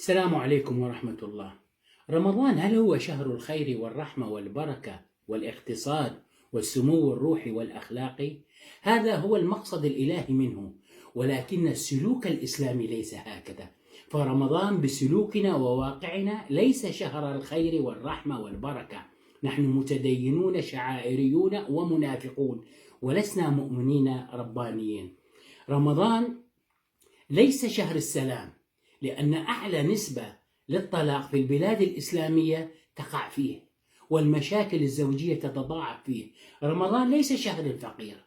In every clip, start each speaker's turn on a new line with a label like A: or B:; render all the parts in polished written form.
A: السلام عليكم ورحمة الله. رمضان هل هو شهر الخير والرحمة والبركة والاقتصاد والسمو الروحي والأخلاقي؟ هذا هو المقصد الإلهي منه، ولكن السلوك الإسلامي ليس هكذا. فرمضان بسلوكنا وواقعنا ليس شهر الخير والرحمة والبركة. نحن متدينون شعائريون ومنافقون، ولسنا مؤمنين ربانيين. رمضان ليس شهر السلام، لأن أعلى نسبة للطلاق في البلاد الإسلامية تقع فيه، والمشاكل الزوجية تتضاعف فيه. رمضان ليس شهر الفقير،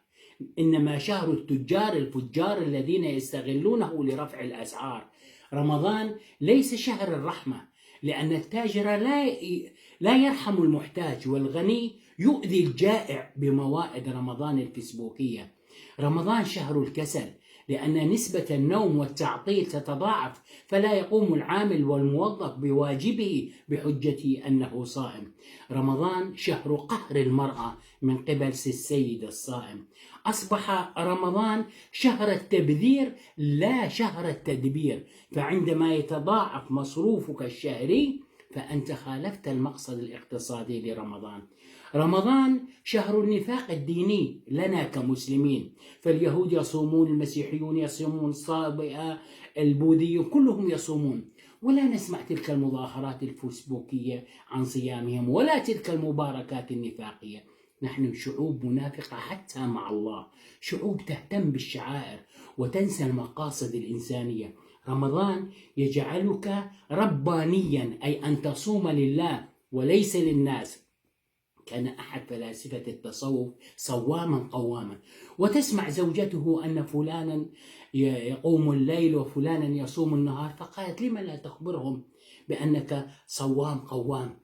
A: إنما شهر التجار الفجار الذين يستغلونه لرفع الأسعار. رمضان ليس شهر الرحمة، لأن التاجر لا يرحم المحتاج، والغني يؤذي الجائع بموائد رمضان الفيسبوكية. رمضان شهر الكسل، لأن نسبة النوم والتعطيل تتضاعف، فلا يقوم العامل والموظف بواجبه بحجة أنه صائم. رمضان شهر قهر المرأة من قبل السيد الصائم. أصبح رمضان شهر التبذير لا شهر التدبير، فعندما يتضاعف مصروفك الشهري فأنت خالفت المقصد الاقتصادي لرمضان. رمضان شهر النفاق الديني لنا كمسلمين، فاليهود يصومون، المسيحيون يصومون، الصابئة، البوذيون كلهم يصومون، ولا نسمع تلك المظاهرات الفيسبوكية عن صيامهم ولا تلك المباركات النفاقية. نحن شعوب منافقة حتى مع الله، شعوب تهتم بالشعائر وتنسى المقاصد الإنسانية. رمضان يجعلك ربانيا، أي أن تصوم لله وليس للناس. كان أحد فلاسفة التصوف صواما قواما، وتسمع زوجته أن فلانا يقوم الليل وفلانا يصوم النهار، فقالت: لما لا تخبرهم بأنك صوام قوام؟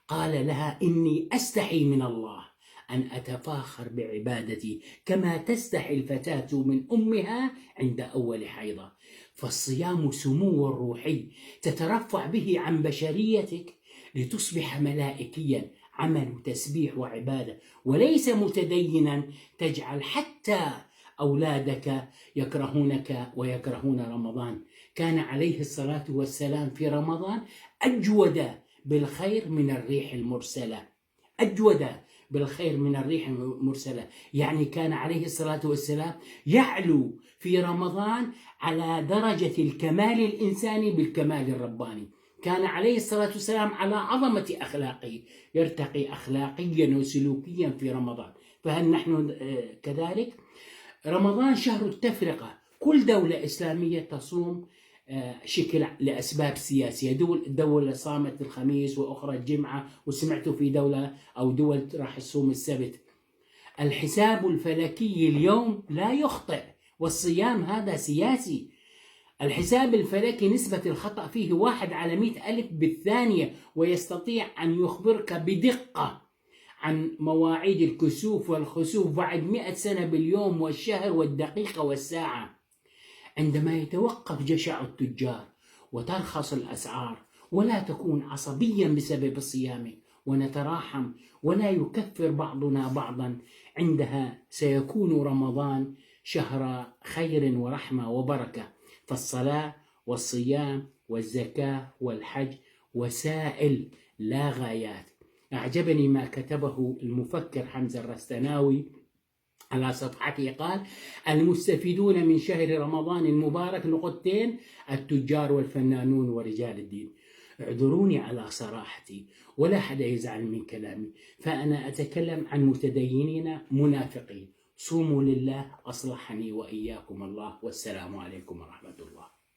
A: قال لها: إني أستحي من الله أن أتفاخر بعبادتي كما تستحي الفتاة من أمها عند أول حيضة. فالصيام سمو روحي تترفع به عن بشريتك لتصبح ملائكيا، عمل تسبيح وعبادة، وليس متدينا تجعل حتى أولادك يكرهونك ويكرهون رمضان. كان عليه الصلاة والسلام في رمضان أجود بالخير من الريح المرسلة، أجود بالخير من الريح المرسلة، يعني كان عليه الصلاة والسلام يعلو في رمضان على درجة الكمال الإنساني بالكمال الرباني. كان عليه الصلاة والسلام على عظمة أخلاقه، يرتقي أخلاقيا وسلوكيا في رمضان. فهل نحن كذلك؟ رمضان شهر التفرقة، كل دولة إسلامية تصوم شكل لأسباب سياسية. دولة صامت الخميس وأخرى الجمعة، وسمعت في دولة أو دول راح تصوم السبت. الحساب الفلكي اليوم لا يخطئ، والصيام هذا سياسي. الحساب الفلكي نسبة الخطأ فيه 1/100,000 بالثانية، ويستطيع أن يخبرك بدقة عن مواعيد الكسوف والخسوف بعد 100 سنة باليوم والشهر والدقيقة والساعة. عندما يتوقف جشع التجار وترخص الأسعار، ولا تكون عصبيا بسبب الصيام، ونتراحم ولا يكفر بعضنا بعضا، عندها سيكون رمضان شهر خير ورحمة وبركة. فالصلاة والصيام والزكاة والحج وسائل لا غايات. أعجبني ما كتبه المفكر حمزة الرستناوي على صفحته، قال: المستفيدون من شهر رمضان المبارك نقطتين: التجار والفنانون ورجال الدين. اعذروني على صراحتي، ولا حدا يزعل من كلامي، فأنا أتكلم عن متدينين منافقين. صوموا لله، أصلحني وإياكم الله، والسلام عليكم ورحمة الله.